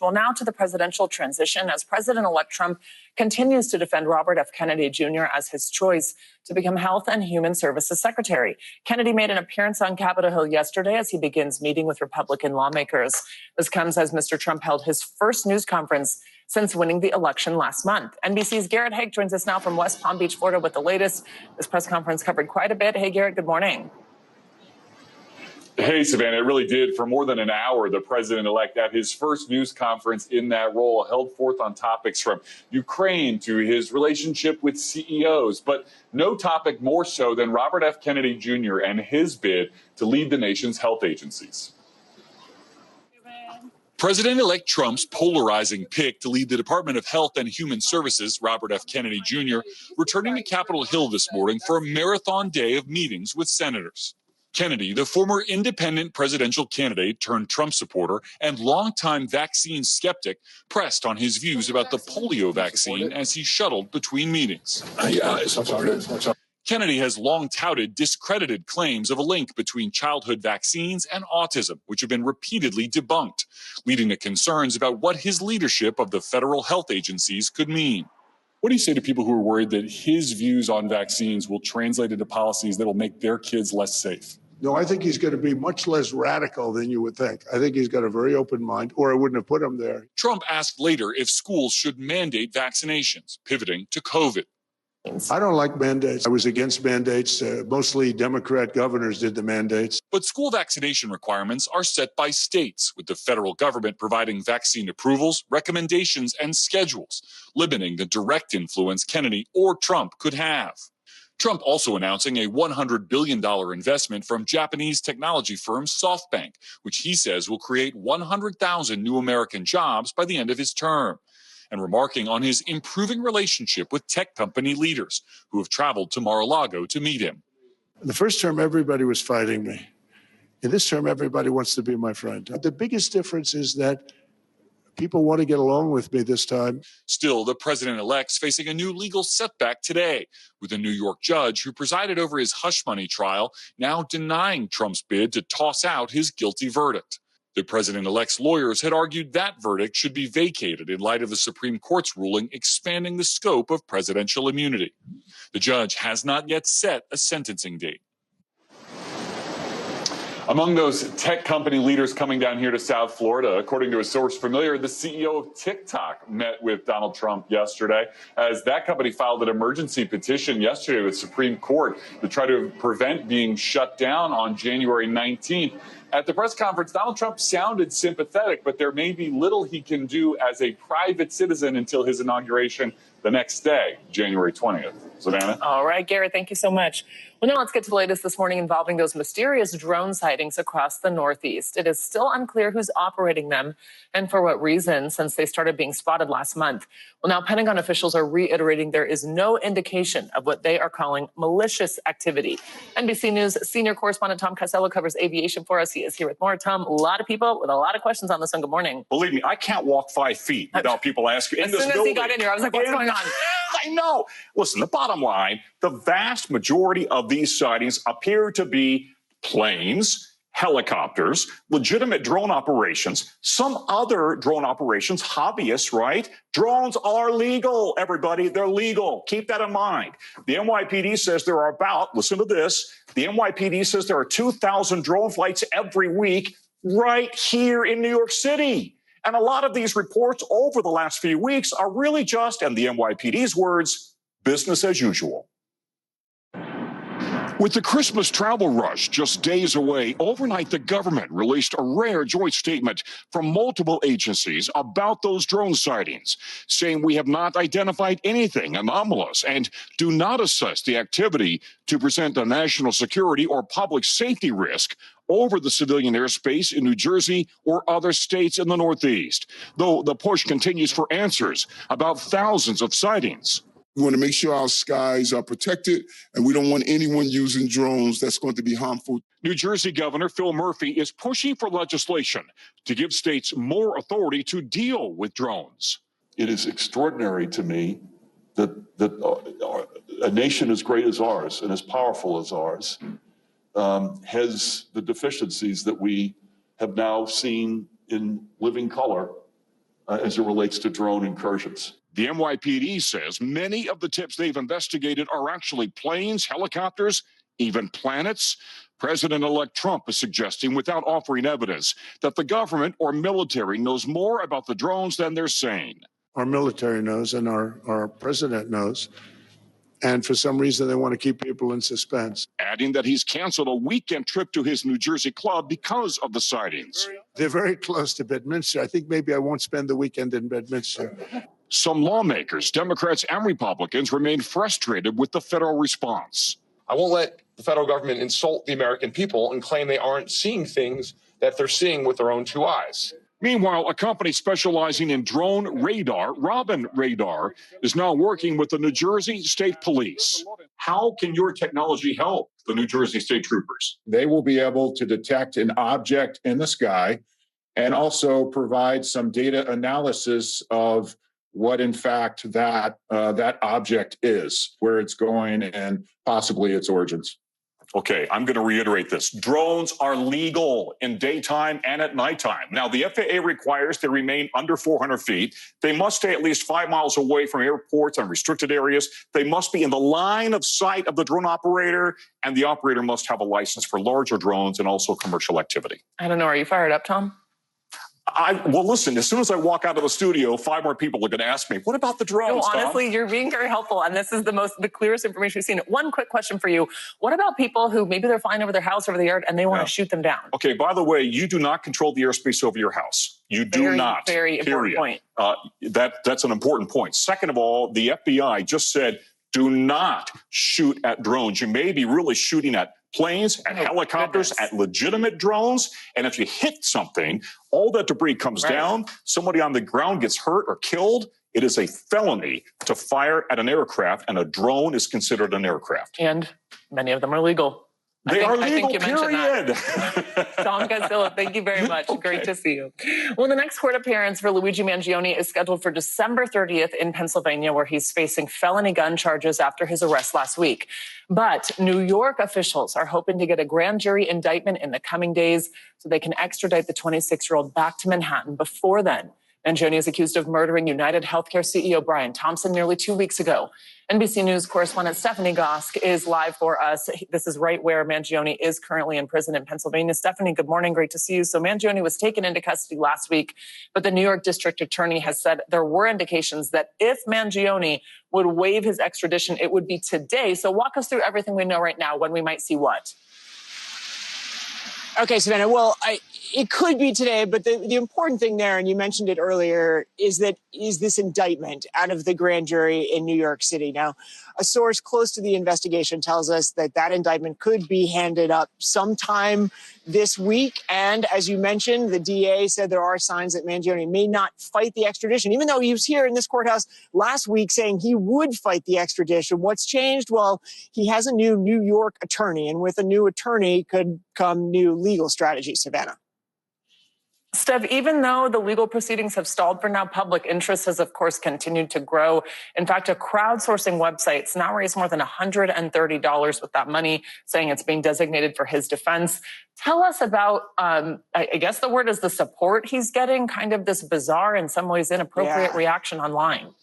Well, now to the presidential transition as President-elect Trump continues to defend Robert F. Kennedy Jr. as his choice to become Health and Human Services Secretary. Kennedy made an appearance on Capitol Hill yesterday as he begins meeting with Republican lawmakers. This comes as Mr. Trump held his first news conference since winning the election last month. NBC's Garrett Haig joins us now from West Palm Beach, Florida with the latest. This press conference covered quite a bit. Hey, Garrett, good morning. Hey, Savannah, it really did. For more than an hour, the president-elect at his first news conference in that role held forth on topics from Ukraine to his relationship with CEOs, but no topic more so than Robert F. Kennedy Jr. and his bid to lead the nation's health agencies. President-elect Trump's polarizing pick to lead the Department of Health and Human Services, Robert F. Kennedy Jr., returning to Capitol Hill this morning for a marathon day of meetings with senators. Kennedy, the former independent presidential candidate turned Trump supporter and longtime vaccine skeptic, pressed on his views about the polio vaccine as he shuttled between meetings. Kennedy has long touted discredited claims of a link between childhood vaccines and autism, which have been repeatedly debunked, leading to concerns about what his leadership of the federal health agencies could mean. What do you say to people who are worried that his views on vaccines will translate into policies that will make their kids less safe? No, I think he's going to be much less radical than you would think. I think he's got a very open mind, or I wouldn't have put him there. Trump asked later if schools should mandate vaccinations, pivoting to COVID. I don't like mandates. I was against mandates. Mostly Democrat governors did the mandates. But school vaccination requirements are set by states, with the federal government providing vaccine approvals, recommendations, and schedules, limiting the direct influence Kennedy or Trump could have. Trump also announcing a $100 billion investment from Japanese technology firm SoftBank, which he says will create 100,000 new American jobs by the end of his term, and remarking on his improving relationship with tech company leaders who have traveled to Mar-a-Lago to meet him. In the first term, everybody was fighting me. In this term, everybody wants to be my friend. The biggest difference is that people want to get along with me this time. Still, the president-elect's facing a new legal setback today, with a New York judge who presided over his hush money trial now denying Trump's bid to toss out his guilty verdict. The president-elect's lawyers had argued that verdict should be vacated in light of the Supreme Court's ruling expanding the scope of presidential immunity. The judge has not yet set a sentencing date. Among those tech company leaders coming down here to South Florida, according to a source familiar, the CEO of TikTok met with Donald Trump yesterday as that company filed an emergency petition yesterday with Supreme Court to try to prevent being shut down on January 19th. At the press conference, Donald Trump sounded sympathetic, but there may be little he can do as a private citizen until his inauguration the next day, January 20th. Savannah? All right, Garrett, thank you so much. Well, now let's get to the latest this morning involving those mysterious drone sightings across the Northeast. It is still unclear who's operating them and for what reason since they started being spotted last month. Well, now Pentagon officials are reiterating there is no indication of what they are calling malicious activity. NBC News senior correspondent Tom Costello covers aviation for us. He is here with more. Tom, a lot of people with a lot of questions on this one. Good morning. Believe me, I can't walk 5 feet without people asking. As soon as he got in here, I was like, what's going on? I know. Listen, the bottom line, the vast majority of these sightings appear to be planes, helicopters, legitimate drone operations, some other drone operations, hobbyists, right? Drones are legal, everybody. They're legal. Keep that in mind. The NYPD says there are about, listen to this, the NYPD says there are 2,000 drone flights every week right here in New York City. And a lot of these reports over the last few weeks are really just, in the NYPD's words, business as usual. With the Christmas travel rush just days away, overnight the government released a rare joint statement from multiple agencies about those drone sightings, saying we have not identified anything anomalous and do not assess the activity to present a national security or public safety risk over the civilian airspace in New Jersey or other states in the Northeast, though the push continues for answers about thousands of sightings. We want to make sure our skies are protected, and we don't want anyone using drones that's going to be harmful. New Jersey Governor Phil Murphy is pushing for legislation to give states more authority to deal with drones. It is extraordinary to me that a nation as great as ours and as powerful as ours has the deficiencies that we have now seen in living color as it relates to drone incursions. The NYPD says many of the tips they've investigated are actually planes, helicopters, even planets. President-elect Trump is suggesting, without offering evidence, that the government or military knows more about the drones than they're saying. Our military knows and our president knows. And for some reason, they want to keep people in suspense. Adding that he's canceled a weekend trip to his New Jersey club because of the sightings. They're very close to Bedminster. I think maybe I won't spend the weekend in Bedminster. Some lawmakers, Democrats and Republicans, remain frustrated with the federal response. I won't let the federal government insult the American people and claim they aren't seeing things that they're seeing with their own two eyes. Meanwhile, a company specializing in drone radar, Robin Radar, is now working with the New Jersey State Police. How can your technology help the New Jersey State Troopers? They will be able to detect an object in the sky and also provide some data analysis of what, in fact, that object is, where it's going, and possibly its origins. Okay, I'm going to reiterate this. Drones are legal in daytime and at nighttime. Now, the FAA requires they remain under 400 feet. They must stay at least 5 miles away from airports and restricted areas. They must be in the line of sight of the drone operator, and the operator must have a license for larger drones and also commercial activity. I don't know. Are you fired up, Tom? Well, listen, as soon as I walk out of the studio, 5 more people are going to ask me, what about the drones, No, honestly, Tom? You're being very helpful, and this is the clearest information we've seen. One quick question for you. What about people who maybe they're flying over their house, over the yard, and they want to shoot them down? Okay, by the way, you do not control the airspace over your house. You do not. Very important point. That's an important point. Second of all, the FBI just said, do not shoot at drones. You may be really shooting at planes and helicopters, at legitimate drones. And if you hit something, all that debris comes down, somebody on the ground gets hurt or killed. It is a felony to fire at an aircraft, and a drone is considered an aircraft. And many of them are legal. They are legal, I think you period. Tom Gazzillo, thank you very much. Okay. Great to see you. Well, the next court appearance for Luigi Mangione is scheduled for December 30th in Pennsylvania, where he's facing felony gun charges after his arrest last week. But New York officials are hoping to get a grand jury indictment in the coming days so they can extradite the 26-year-old back to Manhattan before then. Mangione is accused of murdering United Healthcare CEO Brian Thompson nearly 2 weeks ago. NBC News correspondent Stephanie Gosk is live for us. This is right where Mangione is currently in prison in Pennsylvania. Stephanie, good morning. Great to see you. So Mangione was taken into custody last week, but the New York District Attorney has said there were indications that if Mangione would waive his extradition, it would be today. So walk us through everything we know right now, when we might see what. Okay, Savannah, well, it could be today, but the important thing there, and you mentioned it earlier, is this indictment out of the grand jury in New York City. Now, a source close to the investigation tells us that indictment could be handed up sometime this week. And as you mentioned, the DA said there are signs that Mangione may not fight the extradition, even though he was here in this courthouse last week saying he would fight the extradition. What's changed? Well, he has a new New York attorney, and with a new attorney could come new legal strategy, Savannah. Steph, even though the legal proceedings have stalled for now, public interest has, of course, continued to grow. In fact, a crowdsourcing website has now raised more than $130 with that money, saying it's being designated for his defense. Tell us about, I guess the word is the support he's getting, kind of this bizarre, in some ways inappropriate reaction online.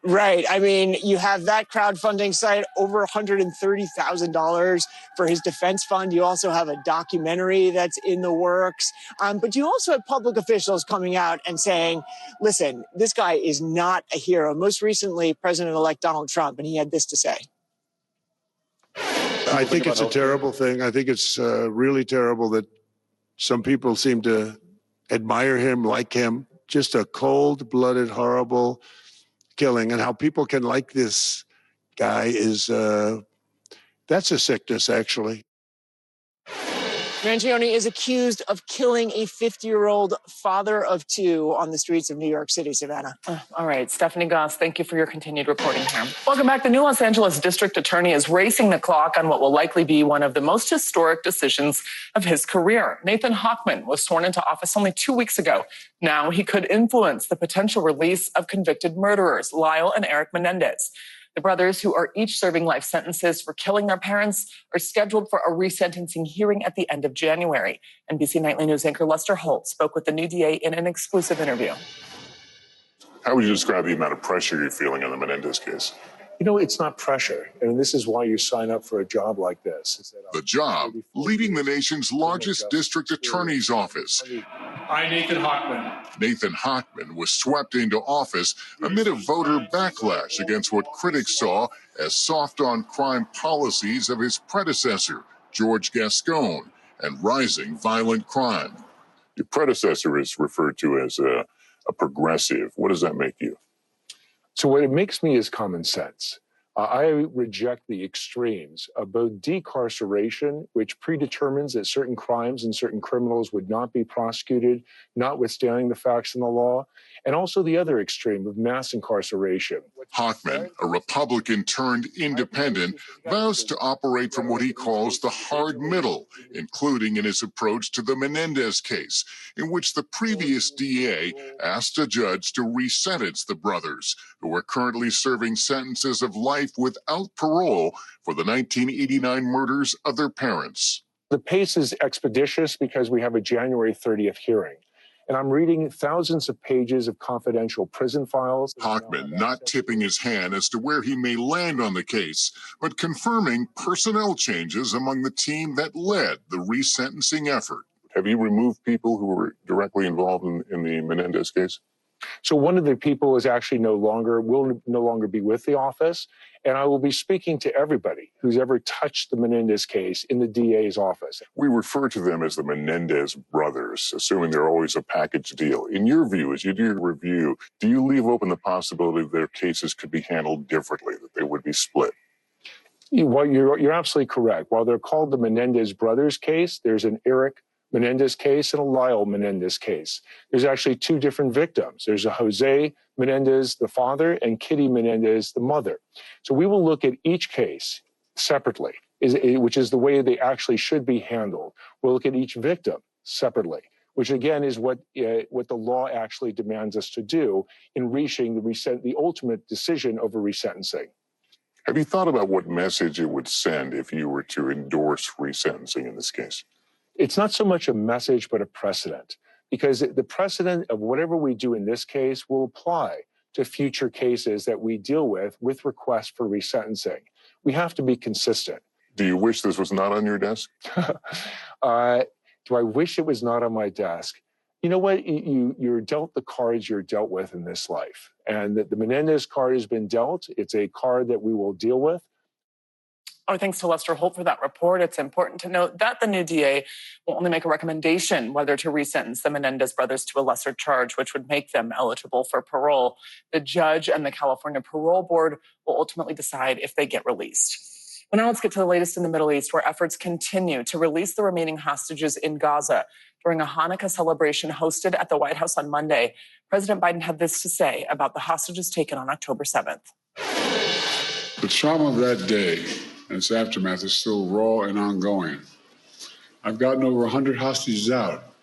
Right. I mean, you have that crowdfunding site, over $130,000 for his defense fund. You also have a documentary that's in the works. But you also have public officials coming out and saying, listen, this guy is not a hero. Most recently, President-elect Donald Trump, and he had this to say. I think it's a terrible thing. I think it's really terrible that some people seem to admire him, like him. Just a cold-blooded, horrible killing, and how people can like this guy is that's a sickness, actually. Mangione is accused of killing a 50-year-old father of two on the streets of New York City, Savannah. All right, Stephanie Goss, thank you for your continued reporting here. Welcome back. The new Los Angeles District Attorney is racing the clock on what will likely be one of the most historic decisions of his career. Nathan Hochman was sworn into office only 2 weeks ago. Now he could influence the potential release of convicted murderers, Lyle and Eric Menendez. The brothers, who are each serving life sentences for killing their parents, are scheduled for a resentencing hearing at the end of January. NBC Nightly News anchor Lester Holt spoke with the new DA in an exclusive interview. How would you describe the amount of pressure you're feeling in the Menendez case? You know, it's not pressure. And this is why you sign up for a job like this. Is that The job, leading the nation's largest district attorney's office. I, Nathan Hochman. Nathan Hochman was swept into office amid a voter backlash against what critics saw as soft-on-crime policies of his predecessor, George Gascon, and rising violent crime. Your predecessor is referred to as a progressive. What does that make you? So what it makes me is common sense. I reject the extremes of both decarceration, which predetermines that certain crimes and certain criminals would not be prosecuted, notwithstanding the facts in the law, and also the other extreme of mass incarceration. Hochman, a Republican turned independent, vows to operate from what he calls the hard middle, including in his approach to the Menendez case, in which the previous DA asked a judge to resentence the brothers, who are currently serving sentences of life without parole for the 1989 murders of their parents. The pace is expeditious because we have a January 30th hearing. And I'm reading thousands of pages of confidential prison files. Hochman not tipping his hand as to where he may land on the case, but confirming personnel changes among the team that led the resentencing effort. Have you removed people who were directly involved in the Menendez case? So one of the people is actually will no longer be with the office, and I will be speaking to everybody who's ever touched the Menendez case in the DA's office. We refer to them as the Menendez Brothers, assuming they're always a package deal. In your view, as you do your review, do you leave open the possibility that their cases could be handled differently, that they would be split? Well, you're absolutely correct. While they're called the Menendez Brothers case, there's an Eric Menendez case and a Lyle Menendez case. There's actually two different victims. There's a Jose Menendez, the father, and Kitty Menendez, the mother. So we will look at each case separately, which is the way they actually should be handled. We'll look at each victim separately, which again is what the law actually demands us to do in reaching the ultimate decision over resentencing. Have you thought about what message it would send if you were to endorse resentencing in this case? It's not so much a message, but a precedent, because the precedent of whatever we do in this case will apply to future cases that we deal with requests for resentencing. We have to be consistent. Do you wish this was not on your desk? Do I wish it was not on my desk? You know what? You're dealt the cards you're dealt with in this life. And the Menendez card has been dealt. It's a card that we will deal with. Our thanks to Lester Holt for that report. It's important to note that the new DA will only make a recommendation whether to resentence the Menendez brothers to a lesser charge, which would make them eligible for parole. The judge and the California Parole Board will ultimately decide if they get released. Well, now let's get to the latest in the Middle East, where efforts continue to release the remaining hostages in Gaza. During a Hanukkah celebration hosted at the White House on Monday, President Biden had this to say about the hostages taken on October 7th. The trauma of that day and its aftermath is still raw and ongoing. I've gotten over 100 hostages out.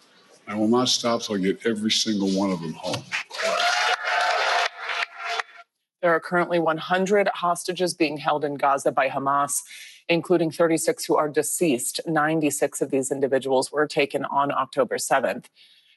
I will not stop till I get every single one of them home. There are currently 100 hostages being held in Gaza by Hamas, including 36 who are deceased. 96 of these individuals were taken on October 7th.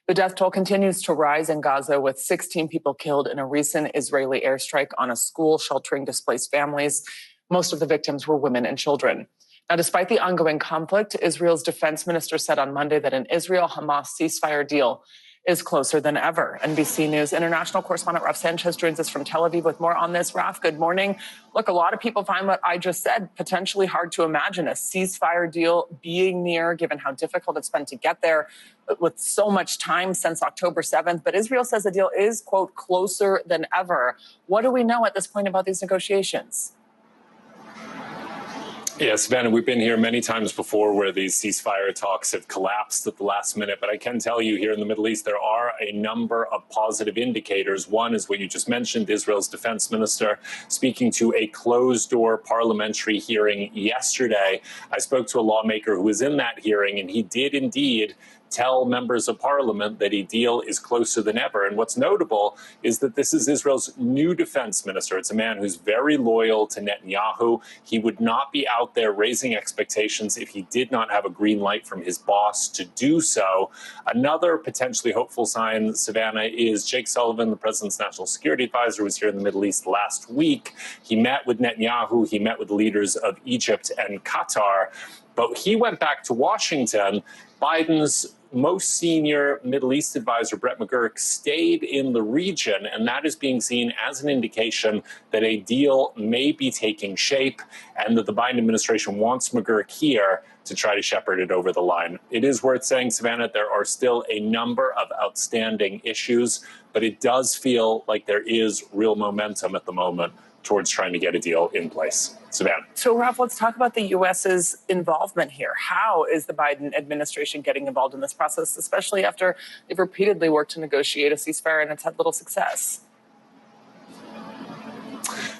The death toll continues to rise in Gaza, with 16 people killed in a recent Israeli airstrike on a school sheltering displaced families. Most of the victims were women and children. Now, despite the ongoing conflict, Israel's defense minister said on Monday that an Israel-Hamas ceasefire deal is closer than ever. NBC News international correspondent Raf Sanchez joins us from Tel Aviv with more on this. Raf, good morning. Look, a lot of people find what I just said potentially hard to imagine, a ceasefire deal being near, given how difficult it's been to get there with so much time since October 7th. But Israel says the deal is, quote, closer than ever. What do we know at this point about these negotiations? Yeah, Savannah, we've been here many times before where these ceasefire talks have collapsed at the last minute. But I can tell you here in the Middle East, there are a number of positive indicators. One is what you just mentioned, Israel's defense minister speaking to a closed-door parliamentary hearing yesterday. I spoke to a lawmaker who was in that hearing, and he did indeed tell members of parliament that a deal is closer than ever. And what's notable is that this is Israel's new defense minister. It's a man who's very loyal to Netanyahu. He would not be out there raising expectations if he did not have a green light from his boss to do so. Another potentially hopeful sign, Savannah, is Jake Sullivan, the president's national security advisor, was here in the Middle East last week. He met with Netanyahu. He met with the leaders of Egypt and Qatar. But he went back to Washington. Biden's most senior Middle East advisor, Brett McGurk, stayed in the region, and that is being seen as an indication that a deal may be taking shape and that the Biden administration wants McGurk here to try to shepherd it over the line. It is worth saying, Savannah, there are still a number of outstanding issues, but it does feel like there is real momentum at the moment towards trying to get a deal in place. Savannah. So, Ralph, let's talk about the U.S.'s involvement here. How is the Biden administration getting involved in this process, especially after they've repeatedly worked to negotiate a ceasefire and it's had little success?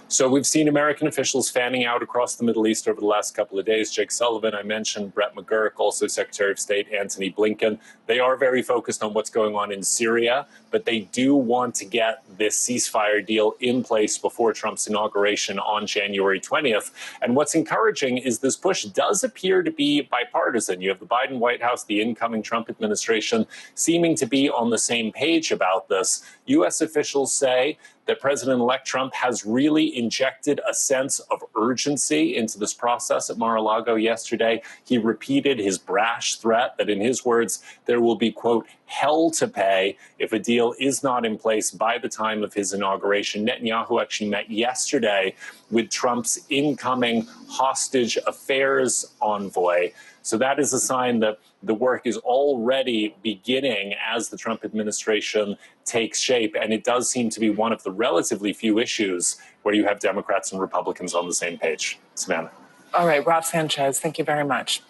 So we've seen American officials fanning out across the Middle East over the last couple of days. Jake Sullivan, I mentioned, Brett McGurk, also Secretary of State Antony Blinken. They are very focused on what's going on in Syria, but they do want to get this ceasefire deal in place before Trump's inauguration on January 20th. And what's encouraging is this push does appear to be bipartisan. You have the Biden White House, the incoming Trump administration, seeming to be on the same page about this. U.S. officials say that President-elect Trump has really injected a sense of urgency into this process at Mar-a-Lago yesterday. He repeated his brash threat that, in his words, there will be, quote, hell to pay if a deal is not in place by the time of his inauguration. Netanyahu actually met yesterday with Trump's incoming hostage affairs envoy. So that is a sign that the work is already beginning as the Trump administration takes shape. And it does seem to be one of the relatively few issues where you have Democrats and Republicans on the same page. Savannah. All right, Rob Sanchez, thank you very much.